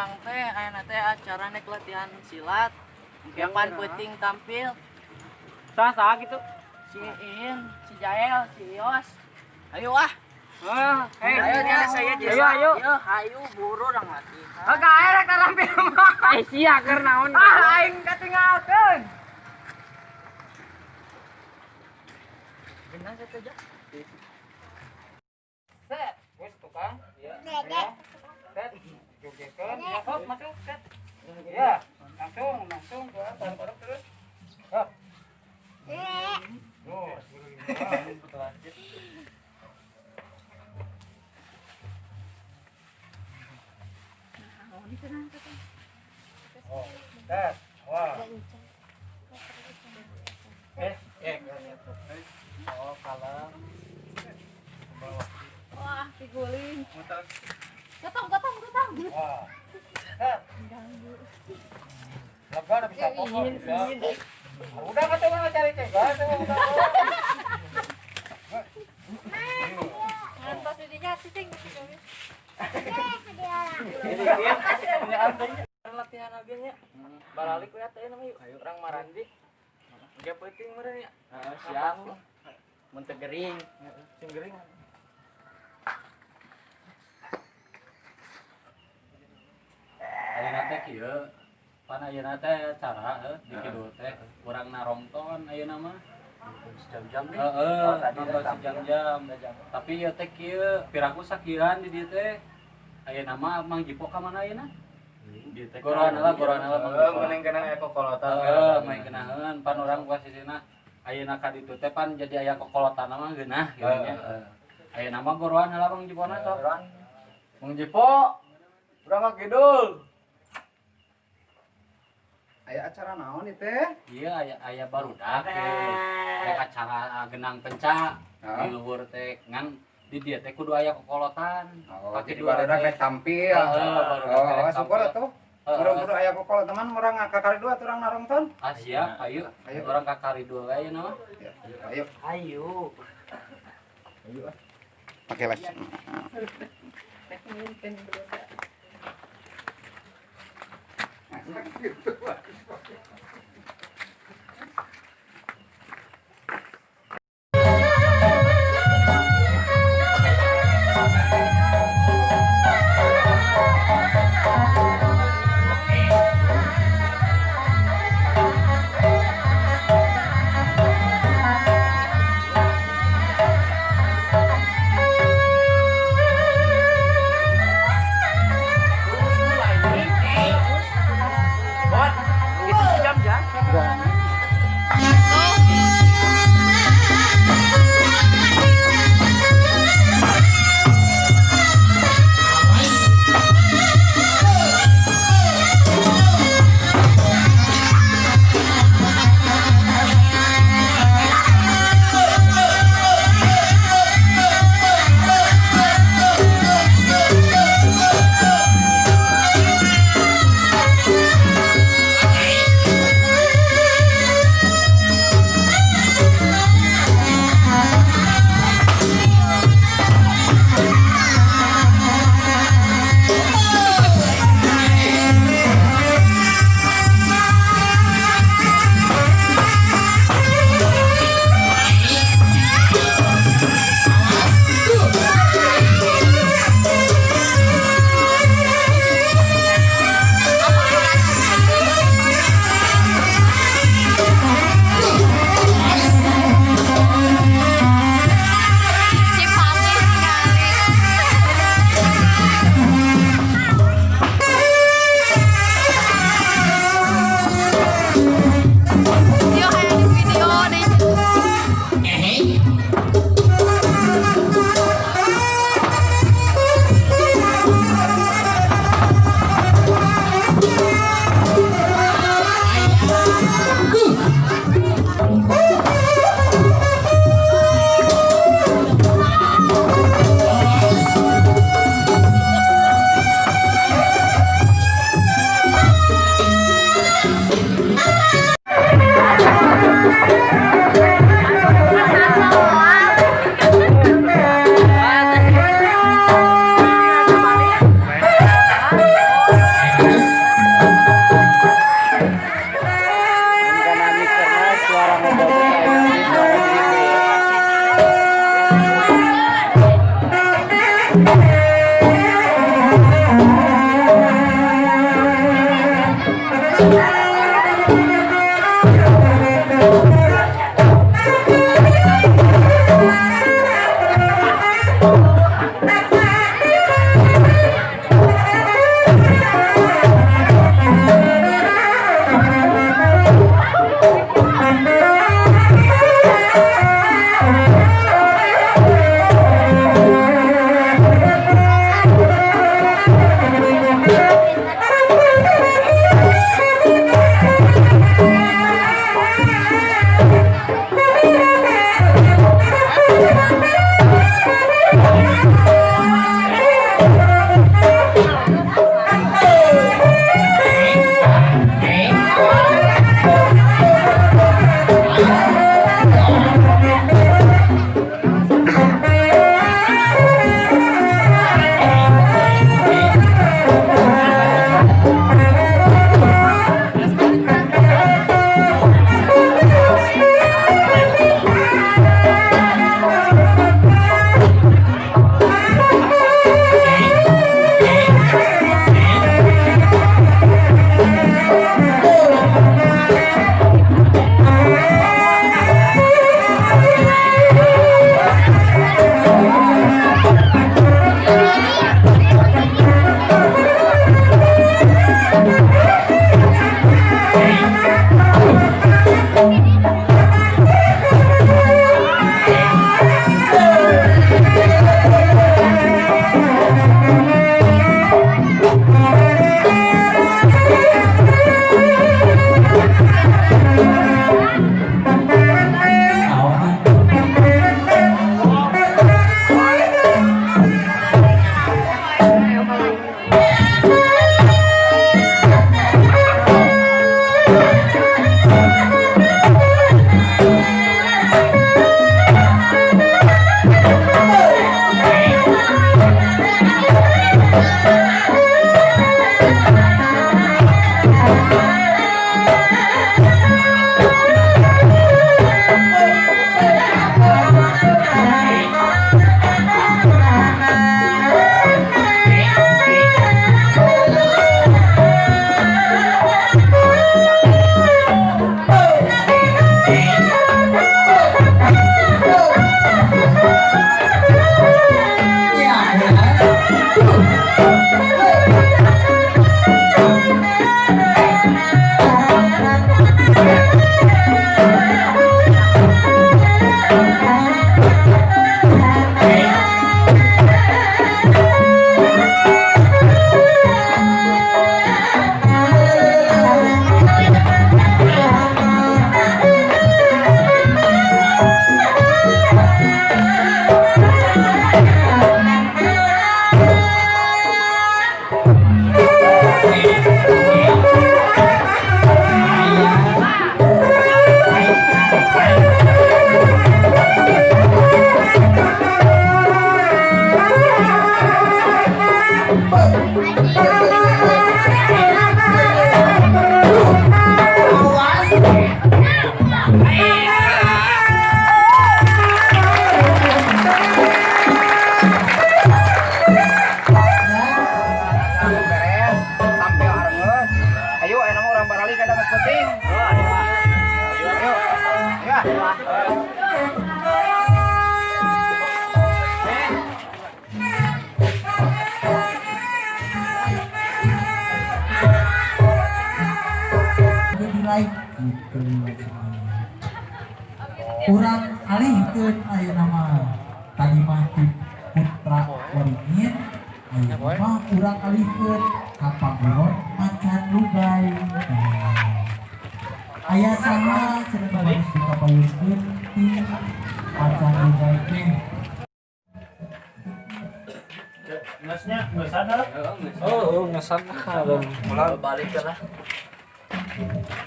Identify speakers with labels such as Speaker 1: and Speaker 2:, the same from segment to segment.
Speaker 1: urang teh aya teh acara nek latihan silat. Kapan penting tampil.
Speaker 2: Saha gitu.
Speaker 1: Si Iin, si Jael, si Ios. Ayo ah.
Speaker 2: Ayo
Speaker 1: jangan saya
Speaker 2: Ayo ayo.
Speaker 1: Ayo buru urang mati.
Speaker 2: Gae rek tarampil mah. Sia keur naon. Aing katinggalkeun.
Speaker 1: Benar kata aja.
Speaker 2: Set, wes tukang. Iya. Set, jogekeun. Ya, hop masuk set. Iya, langsung ke atas terus. Hop. Oh, lanjut. Oh, set. Wah. Oh, kalem.
Speaker 3: Wah, piguling.
Speaker 2: Muter.
Speaker 3: Gotong.
Speaker 2: Wah. Set. Lega udah bisa pokok. Udah kata mana cari cegah, udah.
Speaker 3: Ngantos didinya cicing.
Speaker 1: Punya antenya. Latihan agennya. Baralik we teh nama yuk. Ayo urang marandi. Ge penting meureun ya. Siap. Mun teu gering. Sing gering.
Speaker 4: Ayeuna teh kieu, pan ayeuna teh cara di kidul teh urang narongton ayeuna mah.
Speaker 1: Jam-jam nih.
Speaker 4: Heeh, nonton sejam-jam. Tapi ieu teh kieu, piraku sakieuan di dieu teh. Ayeuna mah Mang Jipo ka mana ayeuna? Goroana lah Mang Jipo.
Speaker 2: Mending kena kokolotan.
Speaker 4: Heeh, main geunaheun pan urang posisina ayeuna ka ditu teh pan jadi aya kokolotan mah geunah kieu nya. Ayeuna mah goroana lah Mang Jipona sok.
Speaker 2: Mang Jipo, urang ka kidul. Aya acara naon ieu teh?
Speaker 4: Iya aya barudak rek acara genang penca di luhur teh ngan di dieu teh kudu aya kokolotan.
Speaker 2: Pake barudak rek tampil.
Speaker 4: Barudak
Speaker 2: syukur atuh. Buru-buru aya kokol teman urang kakari dua urang narongton.
Speaker 4: Ah siap, ayo. Orang kakari dua aja nama.
Speaker 2: Ayo.
Speaker 1: Ayo.
Speaker 2: Pakai les. beres tampil harus ayo enak orang barali kadang penting ayo
Speaker 5: like gitu kurang alihkeun aya nama tadi mah ti putra waringin aya mah kurang alihkeun ka panggoron macan lugay aya saha cenah harus dikapayunkeun ti macan lugay teh
Speaker 2: oh ngesan
Speaker 1: Mulai balik ke lah.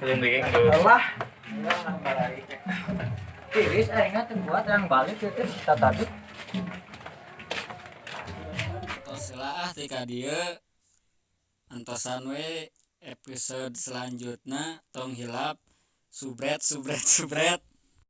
Speaker 2: Allah
Speaker 1: Tiris ingat buat yang balik itu kita tadi.
Speaker 4: Setelah tika dia antosan we episode selanjutnya tong hilap subret